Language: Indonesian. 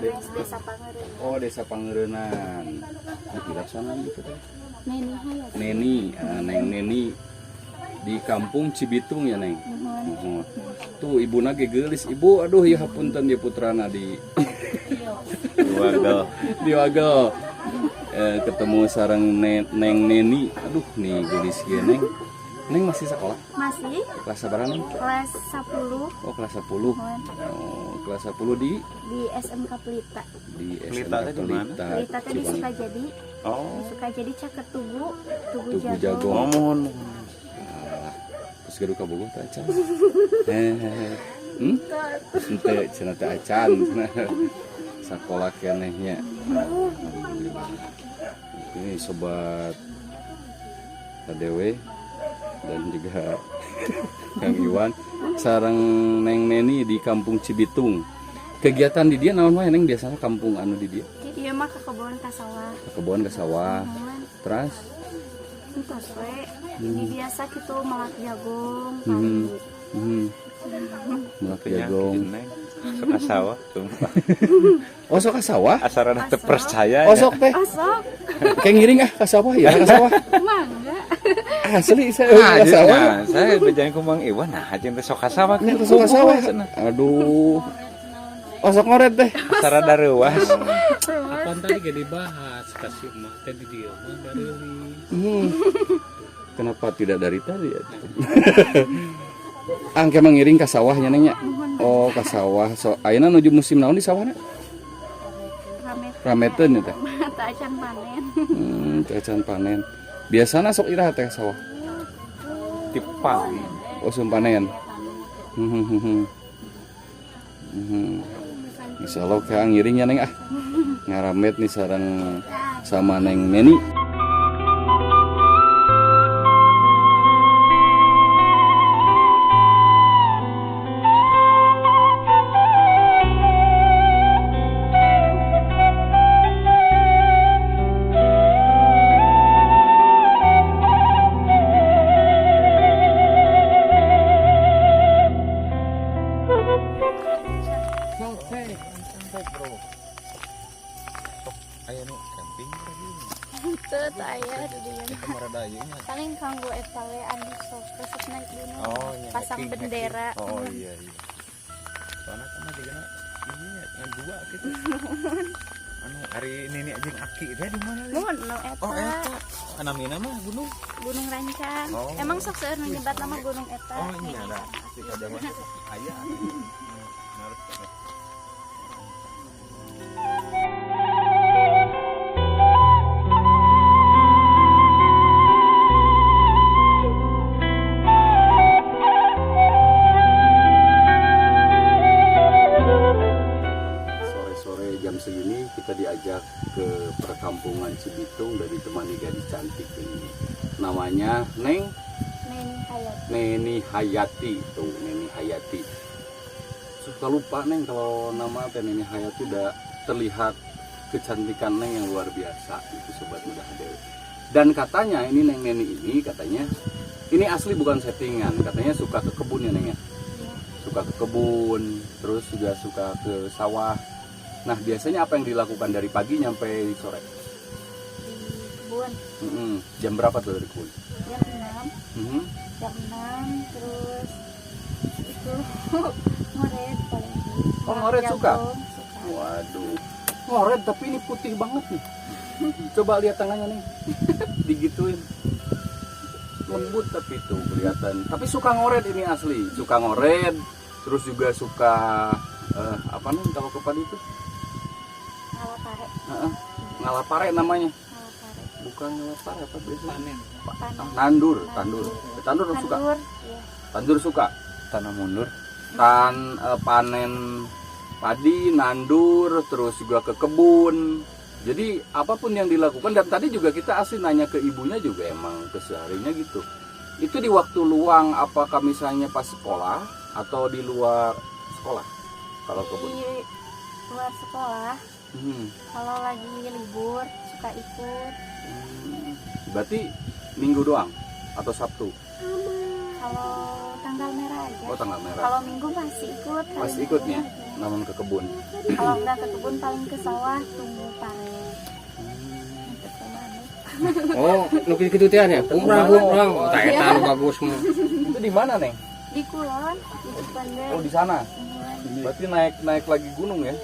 Desa Pangereun. Oh, Desa Pangereunan. Dilaksanakan gitu teh. Neni Hayat. Neni, Neng Neni di kampung Cibitung ya Neng. Tuh ibu nage gelis ibu, aduh ya hapunten ya putrana di di Wagel. Ketemu sarang Neng Neni, aduh nih gelis ya Neng. Neng masih sekolah? Masih. Kelas berapa Neng? Kelas 10. Oh kelas 10. Oh kelas 10 di SMK Pelita. Di Pelita SMK di mana? Pelita. Pelita tadi Sukajadi. Oh. Sukajadi Caket Tugu Tugu Jago. Jago. Oh, mohon. Terus gaduh ka bogoh teh acan. Ente cenah teh acan. Sakola kenehnya. Ini sobat KDW dan juga Kang Iwan sareng Neng Neni di Kampung Cibitung. Kegiatan di dia naon wae Neng biasanya kampung anu di dia? Jadi dia mah ke kebun ka sawah. Ke kebun ke sawah. Terus Entos we. Ini biasa gitu melak jagung, pari. Melak jagong. Suka sawah, sumpah. Oh sok ka sawah? Asarana teu percaya. Oh sok teh. Osok. Kayak ngiring ka sawah ya, ka sawah. Mangga. Asli saya ka sawah. Saya bejalan ku Mang Iwan, nah jeung teh sok ka sawah. Nya sok ka sawah. Aduh. Oh sok ngoret teh. Asarana reuas. Apaan tadi gak dibahas kasih mah tadi dia mah dari Kenapa tidak dari tadi ya? Angke mengiring ke sawahnya nanya. Oh ke sawah. So ayeuna nuju musim naon di sawahna? Rameteun ya teh. Teu acan panen. Teu acan panen. Biasana sok iraha teh sawah. Tipang. Oh sum panen. Insyaallah ka ngiringnya neng ah. Ngaramet nih sareng sama Neng Neni. Aya nu camping tadi. Teu aya di dieu. Marada ieu nya. Paling kanggo eta we anu sok resep naik gunung. Oh, iya. Pasang Hiking, bendera. hiking. Oh iya iya. Soalnya kan juga ini dua gitu. Anu hari Neni jeung Aki teh di mana? Mun nu eta. Oh eta. Anamina mah gunung. Gunung Rancang. Oh. Emang sok seueur nu nyebat nama gunung eta. Oh ini ada. Kita ada aya. Jam segini kita diajak ke perkampungan Cibitung dan ditemani gadis cantik ini. Namanya Neng Neni Hayat. Neni Hayati tuh Neni Hayati. Suka lupa Neng kalau nama teh Neni Hayati udah terlihat kecantikan Neng yang luar biasa itu sobat muda Dewi. Dan katanya ini Neng Neni ini katanya ini asli bukan settingan, katanya suka ke kebun ya Neng ya. Suka ke kebun, terus juga suka ke sawah. Nah biasanya apa yang dilakukan dari pagi nyampe sore? Di kebun. Jam berapa tuh dari kebun? Jam 6. Jam 6 terus itu ngoret paling. Oh ngoret suka? Suka. Waduh, ngoret tapi ini putih banget nih. Coba lihat tangannya nih, digituin. Lembut tapi tuh kelihatan. Tapi suka ngoret ini asli, suka ngoret. Terus juga suka apa nih kalau kepala itu? Ngalapare. Ngalapare namanya. Ngalapare. Bukan ngalapare apa biasanya? panen. Tandur. Tandur suka. Iya. Tandur suka. Tanam mundur. Panen padi, nandur, terus juga ke kebun. Jadi apapun yang dilakukan, dan tadi juga kita asli nanya ke ibunya juga emang kesehariannya gitu. Itu di waktu luang, apakah misalnya pas sekolah atau di luar sekolah? Kalau kebun. Di luar sekolah. Kalau lagi libur suka ikut. Berarti minggu doang atau Sabtu? Kalau tanggal merah aja. Oh, tanggal merah. Kalau minggu masih ikut. hari Pasti Minggu. ikutnya, namun ke kebun. Kalau enggak ke kebun paling ke sawah tunggu panen. Itu kemana? Oh, nu kitu teh nya. Kurang. Tah eta nu bagus mah. Itu di mana, Neng? Di Kulon, di Cipende. Oh, di sana. Iya. Berarti naik lagi gunung ya?